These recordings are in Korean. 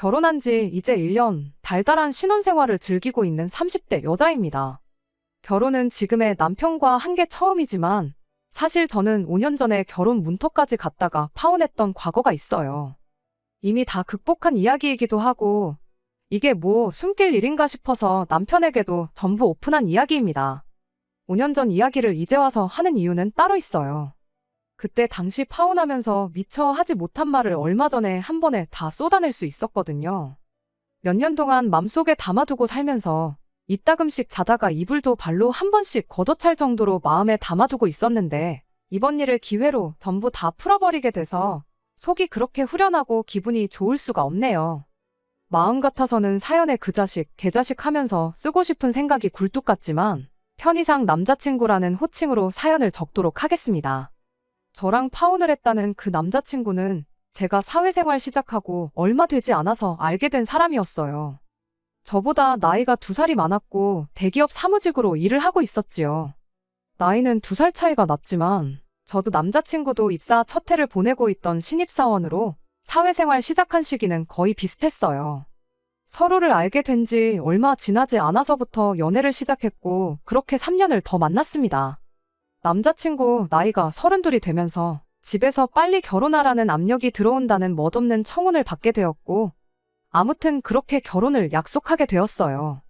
결혼한 지 이제 1년, 달달한 신혼생활을 즐기고 있는 30대 여자입니다. 결혼은 지금의 남편과 한 게 처음이지만 사실 저는 5년 전에 결혼 문턱까지 갔다가 파혼했던 과거가 있어요. 이미 다 극복한 이야기이기도 하고 이게 뭐 숨길 일인가 싶어서 남편에게도 전부 오픈한 이야기입니다. 5년 전 이야기를 이제 와서 하는 이유는 따로 있어요. 그때 당시 파혼하면서 미처 하지 못한 말을 얼마 전에 한 번에 다 쏟아낼 수 있었거든요. 몇 년 동안 맘속에 담아두고 살면서 이따금씩 자다가 이불도 발로 한 번씩 걷어찰 정도로 마음에 담아두고 있었는데 이번 일을 기회로 전부 다 풀어버리게 돼서 속이 그렇게 후련하고 기분이 좋을 수가 없네요. 마음 같아서는 사연에 그 자식, 개자식 하면서 쓰고 싶은 생각이 굴뚝 같지만 편의상 남자친구라는 호칭으로 사연을 적도록 하겠습니다. 저랑 파혼을 했다는 그 남자친구는 제가 사회생활 시작하고 얼마 되지 않아서 알게 된 사람이었어요. 저보다 나이가 2살이 많았고 대기업 사무직으로 일을 하고 있었지요. 나이는 2살 차이가 났지만 저도 남자친구도 입사 첫 해를 보내고 있던 신입사원으로 사회생활 시작한 시기는 거의 비슷했어요. 서로를 알게 된 지 얼마 지나지 않아서부터 연애를 시작했고 그렇게 3년을 더 만났습니다. 남자친구 나이가 32이 되면서 집에서 빨리 결혼하라는 압력이 들어온다는 멋없는 청혼을 받게 되었고 아무튼 그렇게 결혼을 약속하게 되었어요.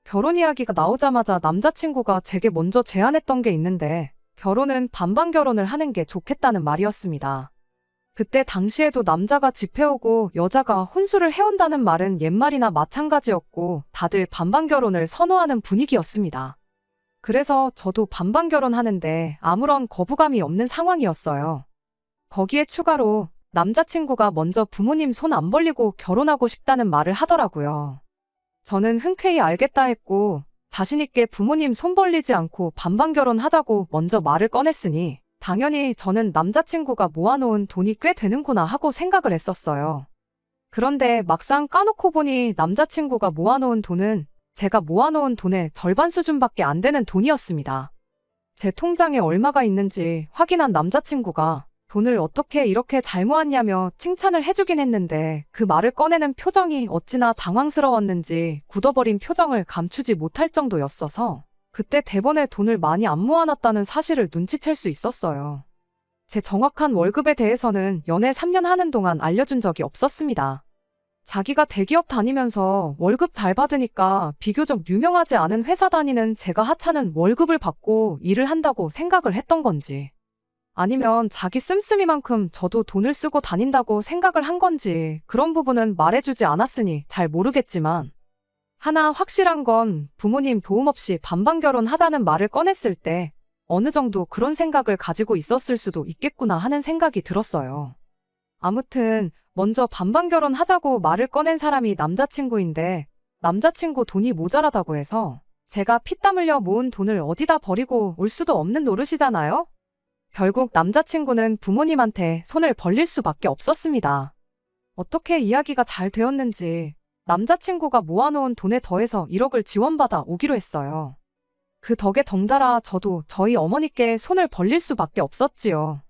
결혼 이야기가 나오자마자 남자친구가 제게 먼저 제안했던 게 있는데 결혼은 반반 결혼을 하는 게 좋겠다는 말이었습니다. 그때 당시에도 남자가 집해오고 여자가 혼수를 해온다는 말은 옛말이나 마찬가지였고 다들 반반 결혼을 선호하는 분위기였습니다. 그래서 저도 반반 결혼하는데 아무런 거부감이 없는 상황이었어요. 거기에 추가로 남자친구가 먼저 부모님 손 안 벌리고 결혼하고 싶다는 말을 하더라고요. 저는 흔쾌히 알겠다 했고 자신있게 부모님 손 벌리지 않고 반반 결혼하자고 먼저 말을 꺼냈으니 당연히 저는 남자친구가 모아놓은 돈이 꽤 되는구나 하고 생각을 했었어요. 그런데 막상 까놓고 보니 남자친구가 모아놓은 돈은 제가 모아놓은 돈의 절반 수준밖에 안 되는 돈이었습니다. 제 통장에 얼마가 있는지 확인한 남자친구가 돈을 어떻게 이렇게 잘 모았냐며 칭찬을 해주긴 했는데 그 말을 꺼내는 표정이 어찌나 당황스러웠는지 굳어버린 표정을 감추지 못할 정도였어서 그때 대번에 돈을 많이 안 모아놨다는 사실을 눈치챌 수 있었어요. 제 정확한 월급에 대해서는 연애 3년 하는 동안 알려준 적이 없었습니다. 자기가 대기업 다니면서 월급 잘 받으니까 비교적 유명하지 않은 회사 다니는 제가 하찮은 월급을 받고 일을 한다고 생각을 했던 건지 아니면 자기 씀씀이만큼 저도 돈을 쓰고 다닌다고 생각을 한 건지 그런 부분은 말해주지 않았으니 잘 모르겠지만 하나 확실한 건 부모님 도움 없이 반반 결혼하자는 말을 꺼냈을 때 어느 정도 그런 생각을 가지고 있었을 수도 있겠구나 하는 생각이 들었어요. 아무튼 먼저 반반 결혼하자고 말을 꺼낸 사람이 남자친구인데 남자친구 돈이 모자라다고 해서 제가 피땀 흘려 모은 돈을 어디다 버리고 올 수도 없는 노릇이잖아요? 결국 남자친구는 부모님한테 손을 벌릴 수밖에 없었습니다. 어떻게 이야기가 잘 되었는지 남자친구가 모아놓은 돈에 더해서 1억을 지원받아 오기로 했어요. 그 덕에 덩달아 저도 저희 어머니께 손을 벌릴 수밖에 없었지요.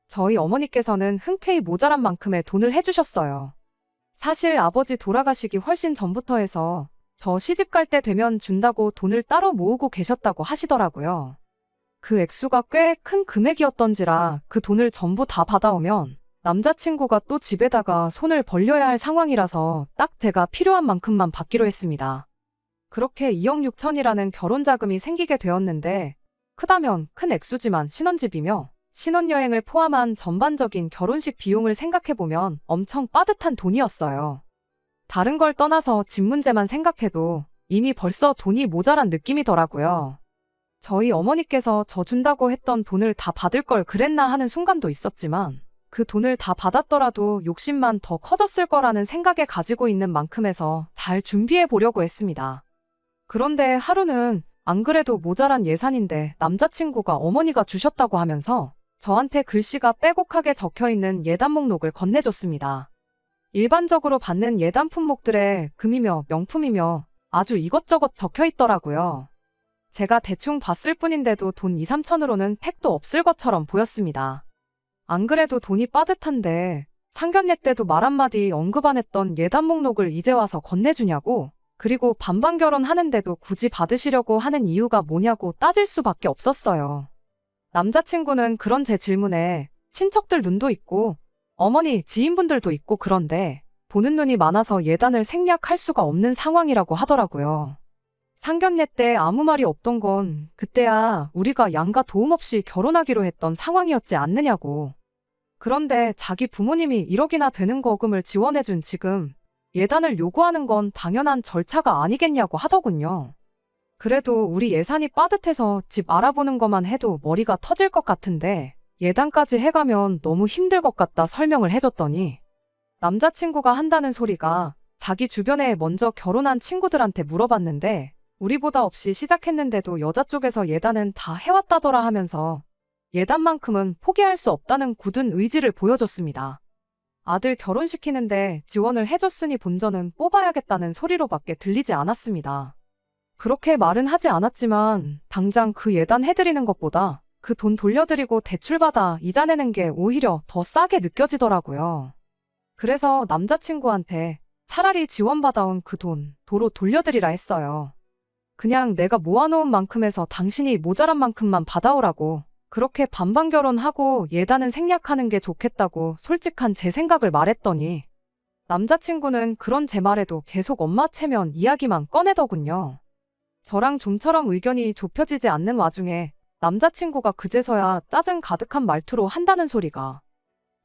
저희 어머니께서는 흔쾌히 모자란 만큼의 돈을 해주셨어요. 사실 아버지 돌아가시기 훨씬 전부터 해서 저 시집 갈 때 되면 준다고 돈을 따로 모으고 계셨다고 하시더라고요. 그 액수가 꽤 큰 금액이었던지라 그 돈을 전부 다 받아오면 남자친구가 또 집에다가 손을 벌려야 할 상황이라서 딱 제가 필요한 만큼만 받기로 했습니다. 그렇게 2억 6천이라는 결혼자금이 생기게 되었는데 크다면 큰 액수지만 신혼집이며 신혼여행을 포함한 전반적인 결혼식 비용을 생각해보면 엄청 빠듯한 돈이었어요. 다른 걸 떠나서 집 문제만 생각해도 이미 벌써 돈이 모자란 느낌이더라고요. 저희 어머니께서 저 준다고 했던 돈을 다 받을 걸 그랬나 하는 순간도 있었지만 그 돈을 다 받았더라도 욕심만 더 커졌을 거라는 생각에 가지고 있는 만큼에서 잘 준비해 보려고 했습니다. 그런데 하루는 안 그래도 모자란 예산인데 남자친구가 어머니가 주셨다고 하면서 저한테 글씨가 빼곡하게 적혀있는 예단 목록을 건네줬습니다. 일반적으로 받는 예단 품목들에 금이며 명품이며 아주 이것저것 적혀있더라고요. 제가 대충 봤을 뿐인데도 돈 2, 3천으로는 택도 없을 것처럼 보였습니다. 안 그래도 돈이 빠듯한데 상견례 때도 말 한마디 언급 안 했던 예단 목록을 이제 와서 건네주냐고, 그리고 반반 결혼하는데도 굳이 받으시려고 하는 이유가 뭐냐고 따질 수밖에 없었어요. 남자친구는 그런 제 질문에 친척들 눈도 있고 어머니 지인분들도 있고 그런데 보는 눈이 많아서 예단을 생략할 수가 없는 상황이라고 하더라고요. 상견례 때 아무 말이 없던 건 그때야 우리가 양가 도움 없이 결혼하기로 했던 상황이었지 않느냐고. 그런데 자기 부모님이 1억이나 되는 거금을 지원해준 지금 예단을 요구하는 건 당연한 절차가 아니겠냐고 하더군요. 그래도 우리 예산이 빠듯해서 집 알아보는 것만 해도 머리가 터질 것 같은데 예단까지 해가면 너무 힘들 것 같다 설명을 해줬더니 남자친구가 한다는 소리가 자기 주변에 먼저 결혼한 친구들한테 물어봤는데 우리보다 없이 시작했는데도 여자 쪽에서 예단은 다 해왔다더라 하면서 예단만큼은 포기할 수 없다는 굳은 의지를 보여줬습니다. 아들 결혼시키는데 지원을 해줬으니 본전은 뽑아야겠다는 소리로밖에 들리지 않았습니다. 그렇게 말은 하지 않았지만 당장 그 예단 해드리는 것보다 그 돈 돌려드리고 대출받아 이자 내는 게 오히려 더 싸게 느껴지더라고요. 그래서 남자친구한테 차라리 지원받아온 그 돈 도로 돌려드리라 했어요. 그냥 내가 모아놓은 만큼에서 당신이 모자란 만큼만 받아오라고. 그렇게 반반 결혼하고 예단은 생략하는 게 좋겠다고 솔직한 제 생각을 말했더니 남자친구는 그런 제 말에도 계속 엄마 체면 이야기만 꺼내더군요. 저랑 좀처럼 의견이 좁혀지지 않는 와중에 남자친구가 그제서야 짜증 가득한 말투로 한다는 소리가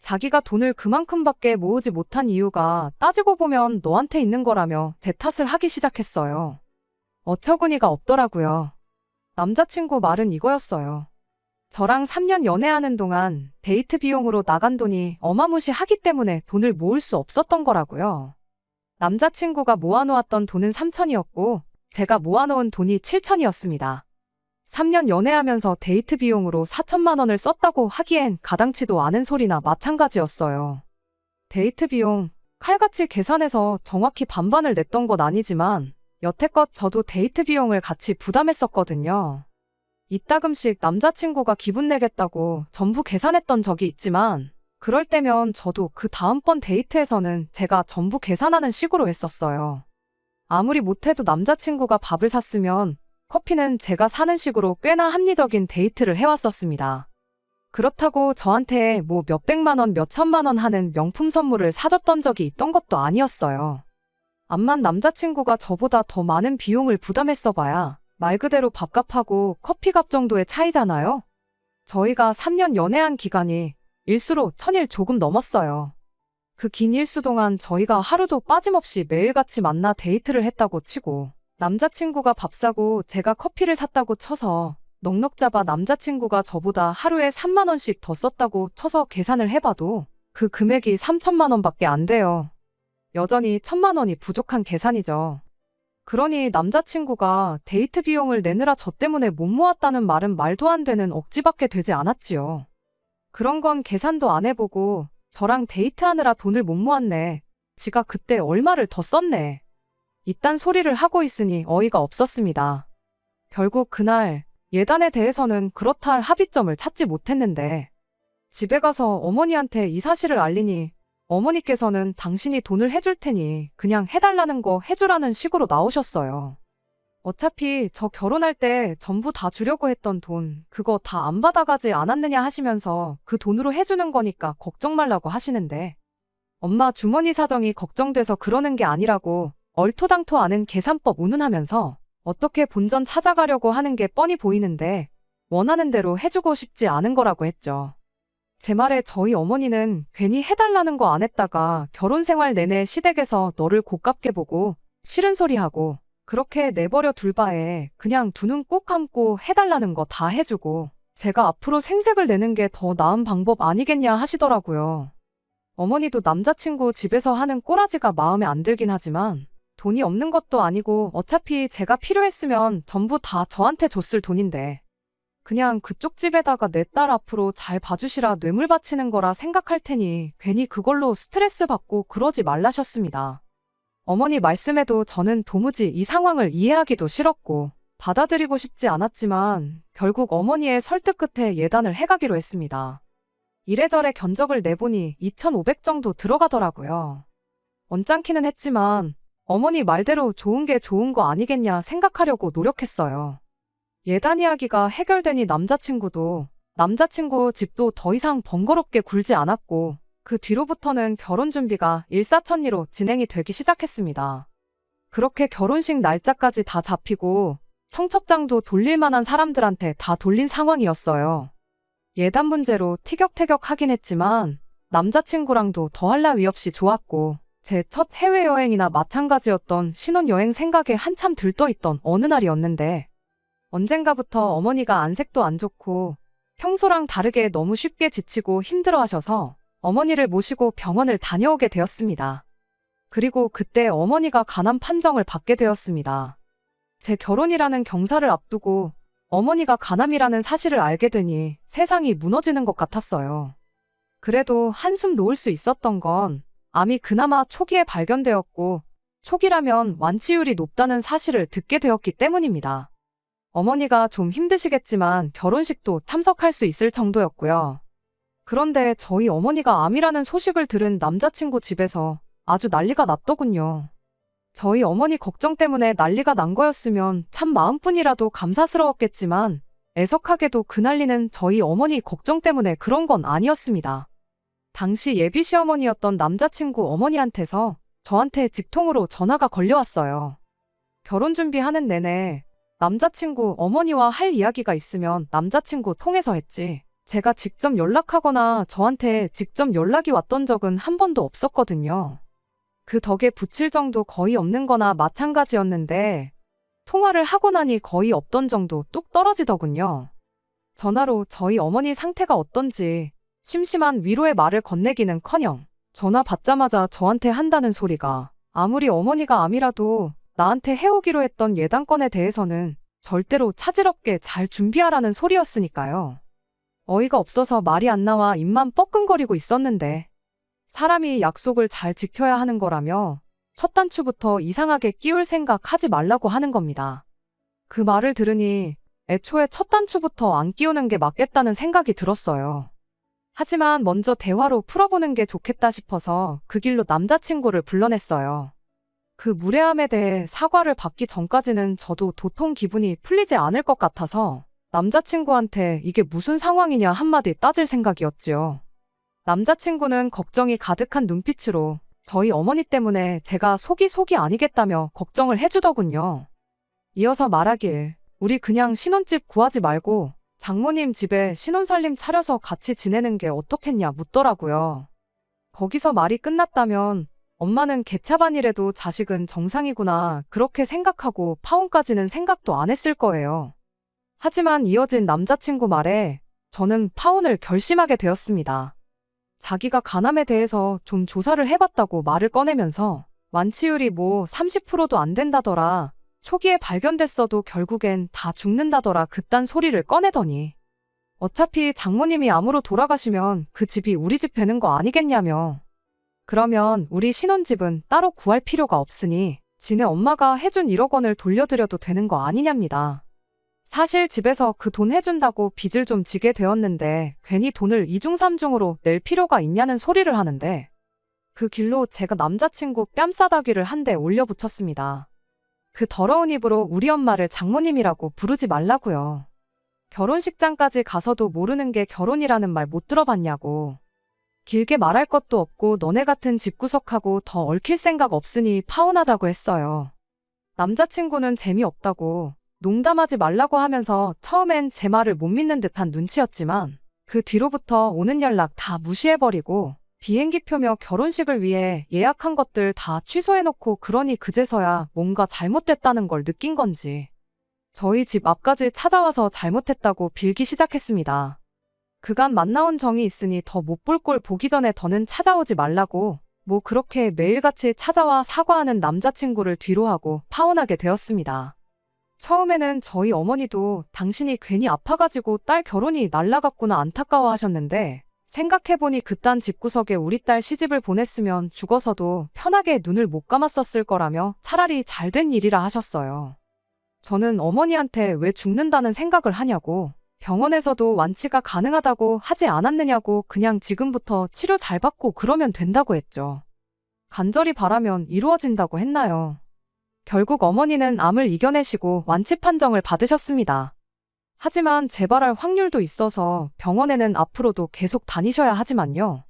자기가 돈을 그만큼밖에 모으지 못한 이유가 따지고 보면 너한테 있는 거라며 제 탓을 하기 시작했어요. 어처구니가 없더라고요. 남자친구 말은 이거였어요. 저랑 3년 연애하는 동안 데이트 비용으로 나간 돈이 어마무시하기 때문에 돈을 모을 수 없었던 거라고요. 남자친구가 모아놓았던 돈은 3천이었고 제가 모아놓은 돈이 7천이었습니다. 3년 연애하면서 데이트 비용으로 4천만 원을 썼다고 하기엔 가당치도 않은 소리나 마찬가지였어요. 데이트 비용, 칼같이 계산해서 정확히 반반을 냈던 건 아니지만 여태껏 저도 데이트 비용을 같이 부담했었거든요. 이따금씩 남자친구가 기분 내겠다고 전부 계산했던 적이 있지만 그럴 때면 저도 그 다음번 데이트에서는 제가 전부 계산하는 식으로 했었어요. 아무리 못해도 남자친구가 밥을 샀으면 커피는 제가 사는 식으로 꽤나 합리적인 데이트를 해왔었습니다. 그렇다고 저한테 뭐 몇백만 원, 몇천만 원 하는 명품 선물을 사줬던 적이 있던 것도 아니었어요. 암만 남자친구가 저보다 더 많은 비용을 부담했어 봐야 말 그대로 밥값하고 커피값 정도의 차이잖아요. 저희가 3년 연애한 기간이 일수로 1000일 조금 넘었어요. 그 긴 일수 동안 저희가 하루도 빠짐없이 매일같이 만나 데이트를 했다고 치고 남자친구가 밥 사고 제가 커피를 샀다고 쳐서 넉넉 잡아 남자친구가 저보다 하루에 3만 원씩 더 썼다고 쳐서 계산을 해봐도 그 금액이 3천만 원밖에 안 돼요. 여전히 1000만 원이 부족한 계산이죠. 그러니 남자친구가 데이트 비용을 내느라 저 때문에 못 모았다는 말은 말도 안 되는 억지밖에 되지 않았지요. 그런 건 계산도 안 해보고 저랑 데이트하느라 돈을 못 모았네. 지가 그때 얼마를 더 썼네. 이딴 소리를 하고 있으니 어이가 없었습니다. 결국 그날 예단에 대해서는 그렇다 할 합의점을 찾지 못했는데 집에 가서 어머니한테 이 사실을 알리니 어머니께서는 당신이 돈을 해줄 테니 그냥 해달라는 거 해주라는 식으로 나오셨어요. 어차피 저 결혼할 때 전부 다 주려고 했던 돈 그거 다 안 받아가지 않았느냐 하시면서 그 돈으로 해주는 거니까 걱정 말라고 하시는데 엄마 주머니 사정이 걱정돼서 그러는 게 아니라고 얼토당토 않은 계산법 운운하면서 어떻게 본전 찾아가려고 하는 게 뻔히 보이는데 원하는 대로 해주고 싶지 않은 거라고 했죠. 제 말에 저희 어머니는 괜히 해달라는 거 안 했다가 결혼 생활 내내 시댁에서 너를 고깝게 보고 싫은 소리 하고 그렇게 내버려 둘 바에 그냥 두 눈 꾹 감고 해달라는 거 다 해주고 제가 앞으로 생색을 내는 게 더 나은 방법 아니겠냐 하시더라고요. 어머니도 남자친구 집에서 하는 꼬라지가 마음에 안 들긴 하지만 돈이 없는 것도 아니고 어차피 제가 필요했으면 전부 다 저한테 줬을 돈인데 그냥 그쪽 집에다가 내 딸 앞으로 잘 봐주시라 뇌물 바치는 거라 생각할 테니 괜히 그걸로 스트레스 받고 그러지 말라셨습니다. 어머니 말씀에도 저는 도무지 이 상황을 이해하기도 싫었고 받아들이고 싶지 않았지만 결국 어머니의 설득 끝에 예단을 해가기로 했습니다. 이래저래 견적을 내보니 2,500 정도 들어가더라고요. 언짢기는 했지만 어머니 말대로 좋은 게 좋은 거 아니겠냐 생각하려고 노력했어요. 예단 이야기가 해결되니 남자친구 집도 더 이상 번거롭게 굴지 않았고 그 뒤로부터는 결혼 준비가 일사천리로 진행이 되기 시작했습니다. 그렇게 결혼식 날짜까지 다 잡히고 청첩장도 돌릴 만한 사람들한테 다 돌린 상황이었어요. 예단 문제로 티격태격하긴 했지만 남자친구랑도 더할 나위 없이 좋았고 제 첫 해외여행이나 마찬가지였던 신혼여행 생각에 한참 들떠있던 어느 날이었는데 언젠가부터 어머니가 안색도 안 좋고 평소랑 다르게 너무 쉽게 지치고 힘들어하셔서 어머니를 모시고 병원을 다녀오게 되었습니다. 그리고 그때 어머니가 간암 판정을 받게 되었습니다. 제 결혼이라는 경사를 앞두고 어머니가 간암이라는 사실을 알게 되니 세상이 무너지는 것 같았어요. 그래도 한숨 놓을 수 있었던 건 암이 그나마 초기에 발견되었고 초기라면 완치율이 높다는 사실을 듣게 되었기 때문입니다. 어머니가 좀 힘드시겠지만 결혼식도 참석할 수 있을 정도였고요. 그런데 저희 어머니가 암이라는 소식을 들은 남자친구 집에서 아주 난리가 났더군요. 저희 어머니 걱정 때문에 난리가 난 거였으면 참 마음뿐이라도 감사스러웠겠지만 애석하게도 그 난리는 저희 어머니 걱정 때문에 그런 건 아니었습니다. 당시 예비 시어머니였던 남자친구 어머니한테서 저한테 직통으로 전화가 걸려왔어요. 결혼 준비하는 내내 남자친구 어머니와 할 이야기가 있으면 남자친구 통해서 했지 제가 직접 연락하거나 저한테 직접 연락이 왔던 적은 한 번도 없었거든요. 그 덕에 붙일 정도 거의 없는 거나 마찬가지였는데 통화를 하고 나니 거의 없던 정도 뚝 떨어지더군요. 전화로 저희 어머니 상태가 어떤지 심심한 위로의 말을 건네기는커녕 전화 받자마자 저한테 한다는 소리가 아무리 어머니가 암이라도 나한테 해오기로 했던 예단건에 대해서는 절대로 차질없게 잘 준비하라는 소리였으니까요. 어이가 없어서 말이 안 나와 입만 뻐끔거리고 있었는데 사람이 약속을 잘 지켜야 하는 거라며 첫 단추부터 이상하게 끼울 생각 하지 말라고 하는 겁니다. 그 말을 들으니 애초에 첫 단추부터 안 끼우는 게 맞겠다는 생각이 들었어요. 하지만 먼저 대화로 풀어보는 게 좋겠다 싶어서 그 길로 남자친구를 불러냈어요. 그 무례함에 대해 사과를 받기 전까지는 저도 도통 기분이 풀리지 않을 것 같아서 남자친구한테 이게 무슨 상황이냐 한마디 따질 생각이었지요. 남자친구는 걱정이 가득한 눈빛으로 저희 어머니 때문에 제가 속이 아니겠다며 걱정을 해주더군요. 이어서 말하길 우리 그냥 신혼집 구하지 말고 장모님 집에 신혼살림 차려서 같이 지내는 게 어떻겠냐 묻더라고요. 거기서 말이 끝났다면 엄마는 개차반이라도 자식은 정상이구나 그렇게 생각하고 파혼까지는 생각도 안 했을 거예요. 하지만 이어진 남자친구 말에 저는 파혼을 결심하게 되었습니다. 자기가 간암에 대해서 좀 조사를 해봤다고 말을 꺼내면서 완치율이 뭐 30%도 안 된다더라. 초기에 발견됐어도 결국엔 다 죽는다더라 그딴 소리를 꺼내더니 어차피 장모님이 암으로 돌아가시면 그 집이 우리 집 되는 거 아니겠냐며 그러면 우리 신혼집은 따로 구할 필요가 없으니 지네 엄마가 해준 1억 원을 돌려드려도 되는 거 아니냐입니다. 사실 집에서 그 돈 해준다고 빚을 좀 지게 되었는데 괜히 돈을 이중삼중으로 낼 필요가 있냐는 소리를 하는데 그 길로 제가 남자친구 뺨싸다귀를 한 대 올려붙였습니다. 그 더러운 입으로 우리 엄마를 장모님이라고 부르지 말라고요. 결혼식장까지 가서도 모르는 게 결혼이라는 말 못 들어봤냐고. 길게 말할 것도 없고 너네 같은 집구석하고 더 얽힐 생각 없으니 파혼하자고 했어요. 남자친구는 재미없다고 농담하지 말라고 하면서 처음엔 제 말을 못 믿는 듯한 눈치였지만 그 뒤로부터 오는 연락 다 무시해버리고 비행기표며 결혼식을 위해 예약한 것들 다 취소해놓고 그러니 그제서야 뭔가 잘못됐다는 걸 느낀 건지 저희 집 앞까지 찾아와서 잘못했다고 빌기 시작했습니다. 그간 만나온 정이 있으니 더 못 볼 꼴 보기 전에 더는 찾아오지 말라고 뭐 그렇게 매일같이 찾아와 사과하는 남자친구를 뒤로하고 파혼하게 되었습니다. 처음에는 저희 어머니도 당신이 괜히 아파가지고 딸 결혼이 날라갔구나 안타까워하셨는데 생각해보니 그딴 집구석에 우리 딸 시집을 보냈으면 죽어서도 편하게 눈을 못 감았었을 거라며 차라리 잘된 일이라 하셨어요. 저는 어머니한테 왜 죽는다는 생각을 하냐고 병원에서도 완치가 가능하다고 하지 않았느냐고 그냥 지금부터 치료 잘 받고 그러면 된다고 했죠. 간절히 바라면 이루어진다고 했나요? 결국 어머니는 암을 이겨내시고 완치 판정을 받으셨습니다. 하지만 재발할 확률도 있어서 병원에는 앞으로도 계속 다니셔야 하지만요.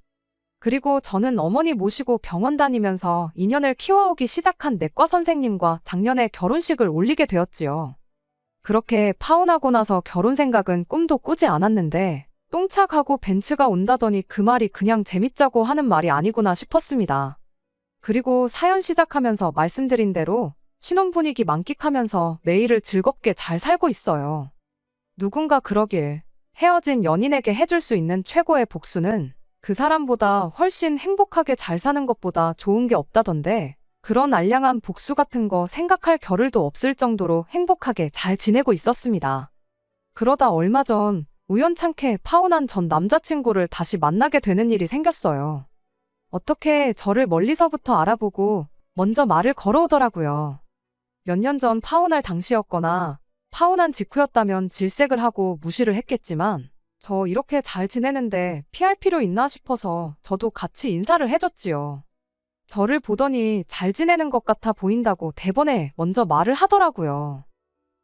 그리고 저는 어머니 모시고 병원 다니면서 인연을 키워오기 시작한 내과 선생님과 작년에 결혼식을 올리게 되었지요. 그렇게 파혼하고 나서 결혼 생각은 꿈도 꾸지 않았는데 똥차 가고 벤츠가 온다더니 그 말이 그냥 재밌자고 하는 말이 아니구나 싶었습니다. 그리고 사연 시작하면서 말씀드린 대로 신혼 분위기 만끽하면서 매일을 즐겁게 잘 살고 있어요. 누군가 그러길 헤어진 연인에게 해줄 수 있는 최고의 복수는 그 사람보다 훨씬 행복하게 잘 사는 것보다 좋은 게 없다던데 그런 알량한 복수 같은 거 생각할 겨를도 없을 정도로 행복하게 잘 지내고 있었습니다. 그러다 얼마 전 우연찮게 파혼한 전 남자친구를 다시 만나게 되는 일이 생겼어요. 어떻게 저를 멀리서부터 알아보고 먼저 말을 걸어오더라고요. 몇 년 전 파혼할 당시였거나 파혼한 직후였다면 질색을 하고 무시를 했겠지만 저 이렇게 잘 지내는데 피할 필요 있나 싶어서 저도 같이 인사를 해줬지요. 저를 보더니 잘 지내는 것 같아 보인다고 대번에 먼저 말을 하더라고요.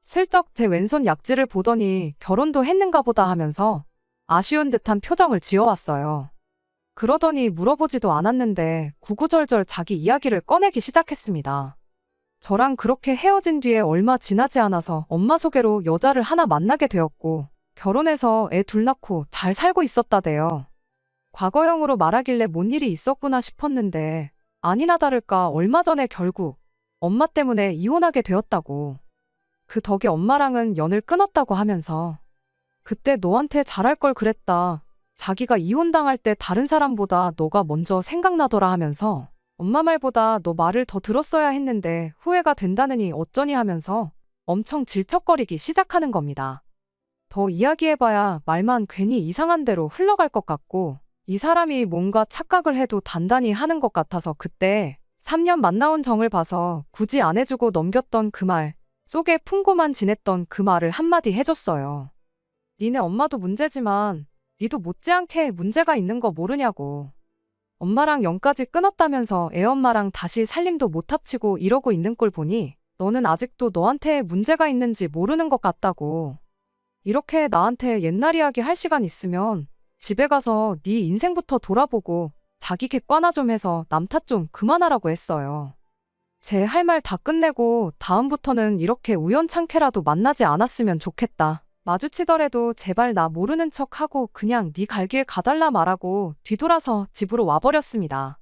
슬쩍 제 왼손 약지를 보더니 결혼도 했는가 보다 하면서 아쉬운 듯한 표정을 지어왔어요. 그러더니 물어보지도 않았는데 구구절절 자기 이야기를 꺼내기 시작했습니다. 저랑 그렇게 헤어진 뒤에 얼마 지나지 않아서 엄마 소개로 여자를 하나 만나게 되었고 결혼해서 애 둘 낳고 잘 살고 있었다대요. 과거형으로 말하길래 뭔 일이 있었구나 싶었는데 아니나 다를까 얼마 전에 결국 엄마 때문에 이혼하게 되었다고. 그 덕에 엄마랑은 연을 끊었다고 하면서 그때 너한테 잘할 걸 그랬다. 자기가 이혼당할 때 다른 사람보다 너가 먼저 생각나더라 하면서 엄마 말보다 너 말을 더 들었어야 했는데 후회가 된다느니 어쩌니 하면서 엄청 질척거리기 시작하는 겁니다. 더 이야기해봐야 말만 괜히 이상한 데로 흘러갈 것 같고 이 사람이 뭔가 착각을 해도 단단히 하는 것 같아서 그때 3년 만나온 정을 봐서 굳이 안 해주고 넘겼던 그 말 속에 품고만 지냈던 그 말을 한마디 해줬어요. 니네 엄마도 문제지만 니도 못지않게 문제가 있는 거 모르냐고. 엄마랑 연까지 끊었다면서 애엄마랑 다시 살림도 못 합치고 이러고 있는 꼴 보니 너는 아직도 너한테 문제가 있는지 모르는 것 같다고. 이렇게 나한테 옛날 이야기 할 시간 있으면 집에 가서 네 인생부터 돌아보고 자기 객관화 좀 해서 남 탓 좀 그만하라고 했어요. 제 할 말 다 끝내고 다음부터는 이렇게 우연찮게라도 만나지 않았으면 좋겠다. 마주치더라도 제발 나 모르는 척하고 그냥 네 갈 길 가달라 말하고 뒤돌아서 집으로 와버렸습니다.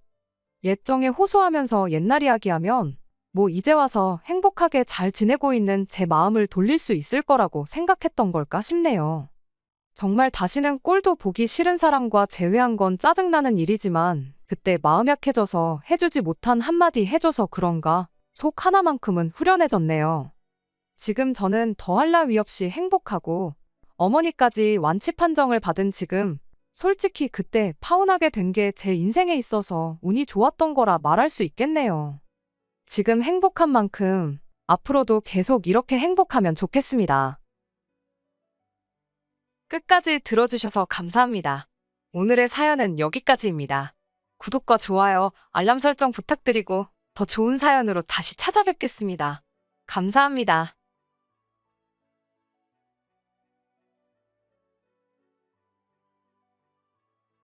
옛정에 호소하면서 옛날 이야기하면 뭐 이제 와서 행복하게 잘 지내고 있는 제 마음을 돌릴 수 있을 거라고 생각했던 걸까 싶네요. 정말 다시는 꼴도 보기 싫은 사람과 재회한 건 짜증나는 일이지만 그때 마음 약해져서 해주지 못한 한마디 해줘서 그런가 속 하나만큼은 후련해졌네요. 지금 저는 더할 나위 없이 행복하고 어머니까지 완치 판정을 받은 지금 솔직히 그때 파혼하게 된 게 제 인생에 있어서 운이 좋았던 거라 말할 수 있겠네요. 지금 행복한 만큼 앞으로도 계속 이렇게 행복하면 좋겠습니다. 끝까지 들어주셔서 감사합니다. 오늘의 사연은 여기까지입니다. 구독과 좋아요, 알람 설정 부탁드리고 더 좋은 사연으로 다시 찾아뵙겠습니다. 감사합니다.